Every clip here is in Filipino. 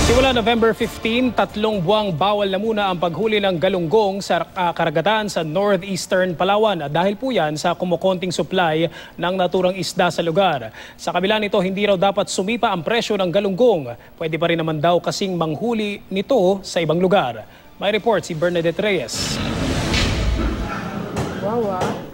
Simula November 15, 3 buwang bawal na muna ang paghuli ng galunggong sa karagatan sa northeastern Palawan dahil po yan sa kumukonting supply ng naturang isda sa lugar. Sa kabila nito, hindi raw dapat sumipa ang presyo ng galunggong. Pwede pa rin naman daw kasing manghuli nito sa ibang lugar. May report si Bernadette Reyes.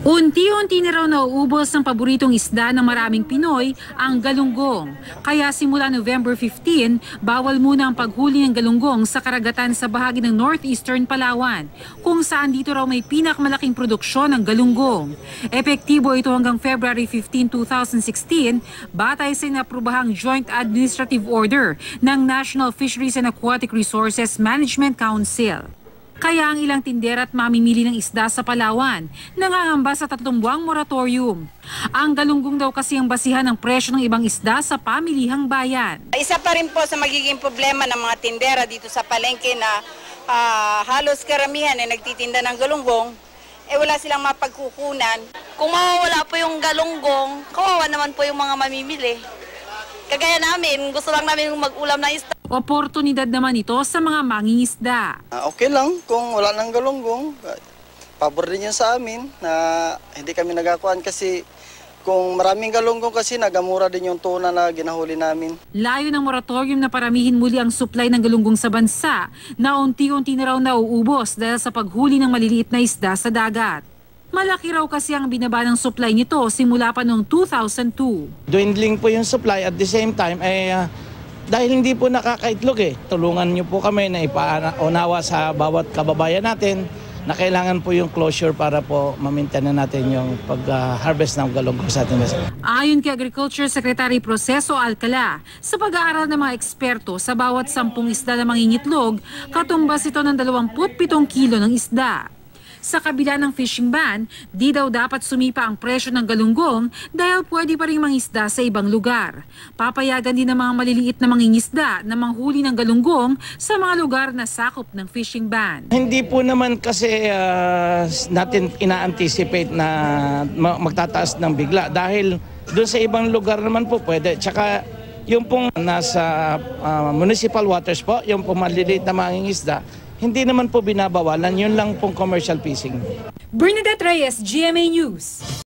Unti-unti na raw nauubos ng paboritong isda ng maraming Pinoy, ang galunggong. Kaya simula November 15, bawal muna ang paghuli ng galunggong sa karagatan sa bahagi ng northeastern Palawan, kung saan dito raw may pinakamalaking produksyon ng galunggong. Epektibo ito hanggang February 15, 2016, batay sa inaprubahang Joint Administrative Order ng National Fisheries and Aquatic Resources Management Council. Kaya ang ilang tindera at mamimili ng isda sa Palawan nangangamba sa 3 buwang moratorium. Ang galunggong daw kasi ang basihan ng presyo ng ibang isda sa pamilihang bayan. Isa pa rin po sa magiging problema ng mga tindera dito sa palengke na halos karamihan ay nagtitinda ng galunggong, wala silang mapagkukunan. Kung mawawala po yung galunggong, kawawa naman po yung mga mamimili. Kagaya namin, gusto lang namin mag-ulam na isda. Oportunidad naman ito sa mga mangingisda. Okay lang kung wala ng galunggong. Pabor din yan sa amin na hindi kami nagakuan kasi kung maraming galunggong kasi nagamura din yung tuna na ginahuli namin. Layo ng moratorium na paramihin muli ang supply ng galunggong sa bansa na unti-unti na raw nauubos dahil sa paghuli ng maliliit na isda sa dagat. Malaki raw kasi ang binaba ng supply nito simula pa noong 2002. Dwindling po yung supply at the same time dahil hindi po nakakaitlog tulungan niyo po kami na ipaunawa sa bawat kababayan natin na kailangan po yung closure para po ma-maintain natin yung pag-harvest ng galunggong sa ating bansa. Ayon kay Agriculture Secretary Proceso Alcala, sa pag-aaral ng mga eksperto sa bawat 10 isda na mangingitlog, katumbas ito ng 27 kilo ng isda. Sa kabila ng fishing ban, di daw dapat sumipa ang presyo ng galunggong dahil pwede pa rin mangisda sa ibang lugar. Papayagan din ng mga maliliit na mangingisda na manghuli ng galunggong sa mga lugar na sakop ng fishing ban. Hindi po naman kasi natin ina-anticipate na magtataas ng bigla dahil doon sa ibang lugar naman po pwede. Tsaka yung pong nasa municipal waters po, yung pong maliliit na mangingisda, hindi naman po binabawalan, yun lang pong commercial fishing. Bernadette Reyes, GMA News.